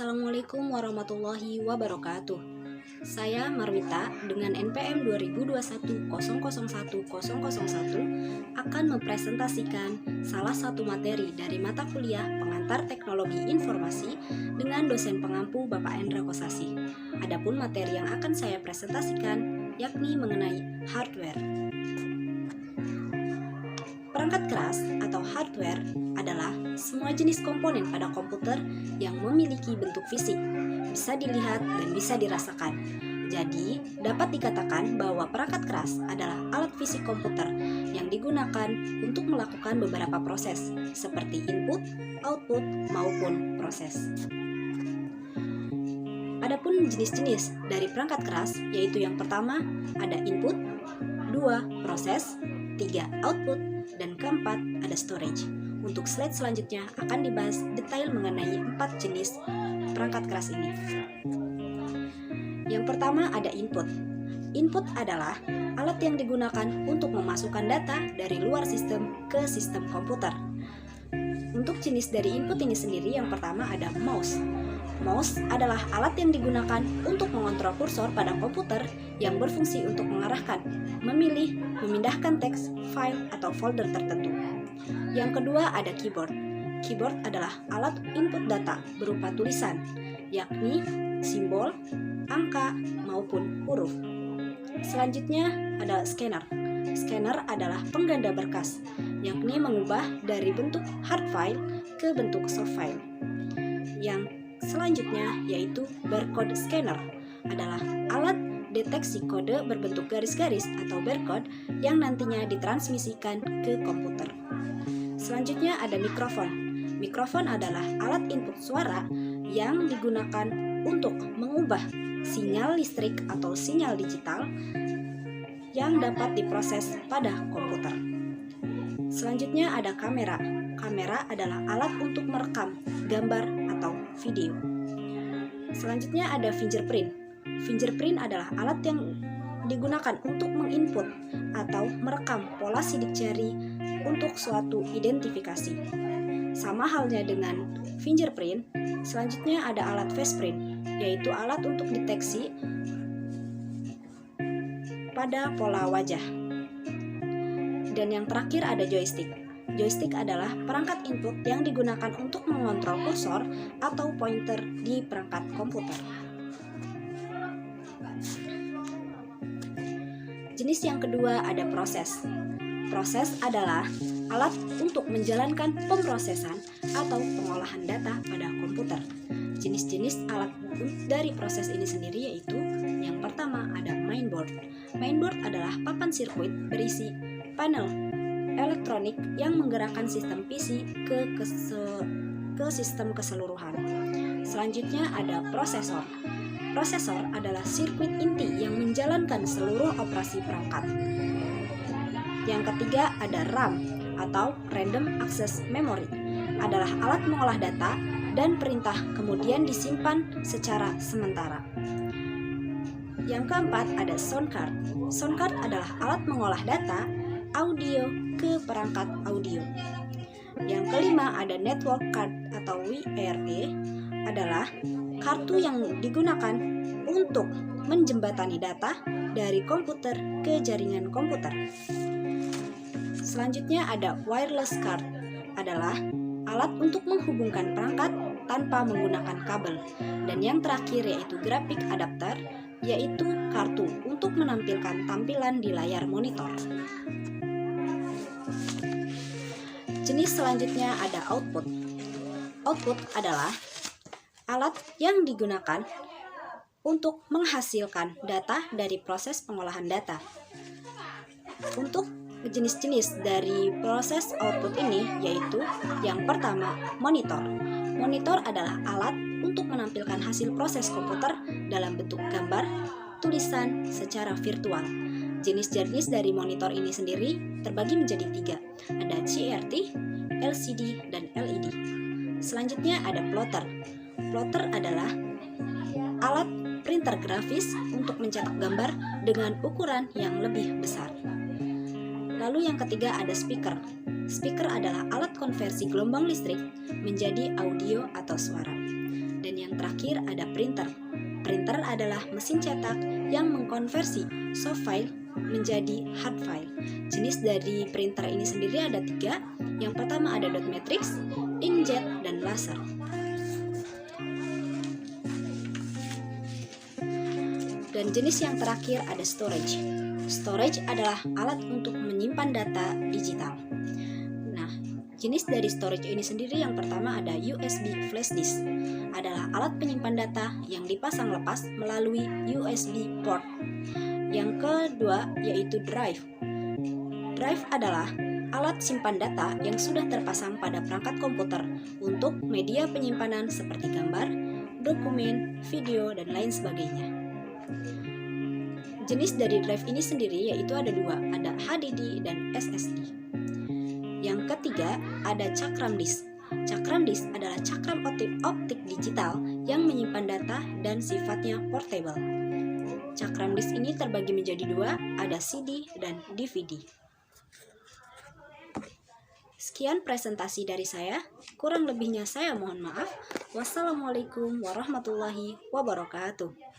Assalamualaikum warahmatullahi wabarakatuh. Saya Marwita dengan NPM 2021001001 akan mempresentasikan salah satu materi dari mata kuliah Pengantar Teknologi Informasi dengan dosen pengampu Bapak Endra Kosasi. Adapun materi yang akan saya presentasikan yakni mengenai hardware. Perangkat keras atau hardware adalah semua jenis komponen pada komputer yang memiliki bentuk fisik, bisa dilihat dan bisa dirasakan. Jadi, dapat dikatakan bahwa perangkat keras adalah alat fisik komputer yang digunakan untuk melakukan beberapa proses, seperti input, output, maupun proses. Adapun jenis-jenis dari perangkat keras, yaitu yang pertama ada input, 2 proses, 3 output, dan keempat ada storage. Untuk slide selanjutnya akan dibahas detail mengenai 4 jenis perangkat keras ini. Yang pertama ada input. Input adalah alat yang digunakan untuk memasukkan data dari luar sistem ke sistem komputer. Untuk jenis dari input ini sendiri yang pertama ada mouse. Mouse adalah alat yang digunakan untuk mengontrol kursor pada komputer yang berfungsi untuk mengarahkan, memilih, memindahkan teks, file, atau folder tertentu. Yang kedua ada keyboard. Keyboard adalah alat input data berupa tulisan, yakni simbol, angka, maupun huruf. Selanjutnya ada scanner. Scanner adalah pengganda berkas, yakni mengubah dari bentuk hard file ke bentuk soft file. Yang selanjutnya yaitu barcode scanner adalah alat deteksi kode berbentuk garis-garis atau barcode yang nantinya ditransmisikan ke komputer. Selanjutnya ada mikrofon. Mikrofon adalah alat input suara yang digunakan untuk mengubah sinyal listrik atau sinyal digital yang dapat diproses pada komputer. Selanjutnya ada kamera. Kamera adalah alat untuk merekam gambar atau video. Selanjutnya ada fingerprint. Fingerprint adalah alat yang digunakan untuk menginput atau merekam pola sidik jari untuk suatu identifikasi. Sama halnya dengan fingerprint, selanjutnya ada alat faceprint, yaitu alat untuk deteksi pada pola wajah. Dan yang terakhir ada joystick. Joystick adalah perangkat input yang digunakan untuk mengontrol kursor atau pointer di perangkat komputer. Jenis yang kedua ada proses. Proses adalah alat untuk menjalankan pemrosesan atau pengolahan data pada komputer. Jenis-jenis alat dari proses ini sendiri yaitu yang pertama ada mainboard. Mainboard adalah papan sirkuit berisi panel elektronik yang menggerakkan sistem PC ke sistem keseluruhan. Selanjutnya ada prosesor. Prosesor adalah sirkuit inti yang menjalankan seluruh operasi perangkat. Yang ketiga ada RAM atau Random Access Memory. Adalah alat mengolah data dan perintah kemudian disimpan secara sementara. Yang keempat ada sound card. Sound card adalah alat mengolah data audio ke perangkat audio. Yang kelima ada network card atau WRE adalah kartu yang digunakan untuk menjembatani data dari komputer ke jaringan komputer. Selanjutnya ada wireless card adalah alat untuk menghubungkan perangkat tanpa menggunakan kabel. Dan yang terakhir yaitu graphic adapter, yaitu kartu untuk menampilkan tampilan di layar monitor. Jenis selanjutnya ada output. Output adalah alat yang digunakan untuk menghasilkan data dari proses pengolahan data. Untuk jenis-jenis dari proses output ini yaitu yang pertama monitor. Monitor adalah alat untuk menampilkan hasil proses komputer dalam bentuk gambar, tulisan secara virtual. Jenis-jenis dari monitor ini sendiri terbagi menjadi 3. Ada CRT, LCD, dan LED. Selanjutnya ada plotter. Plotter adalah alat printer grafis untuk mencetak gambar dengan ukuran yang lebih besar. Lalu yang ketiga ada speaker. Speaker adalah alat konversi gelombang listrik menjadi audio atau suara. Dan yang terakhir ada printer. Printer adalah mesin cetak yang mengkonversi soft file menjadi hard file. Jenis dari printer ini sendiri ada 3. Yang pertama ada dot matrix, inkjet, dan laser. Dan jenis yang terakhir ada storage. Storage adalah alat untuk menyimpan data digital. Nah, jenis dari storage ini sendiri yang pertama ada USB flash disk. Adalah alat penyimpan data yang dipasang lepas melalui USB port. Yang kedua yaitu drive. Drive adalah alat simpan data yang sudah terpasang pada perangkat komputer untuk media penyimpanan seperti gambar, dokumen, video, dan lain sebagainya. Jenis dari drive ini sendiri yaitu ada 2, ada HDD dan SSD. Yang ketiga ada cakram disk. Cakram disk adalah cakram optik digital yang menyimpan data dan sifatnya portable. Cakram disk ini terbagi menjadi 2, ada CD dan DVD. Sekian presentasi dari saya, kurang lebihnya saya mohon maaf. Wassalamualaikum warahmatullahi wabarakatuh.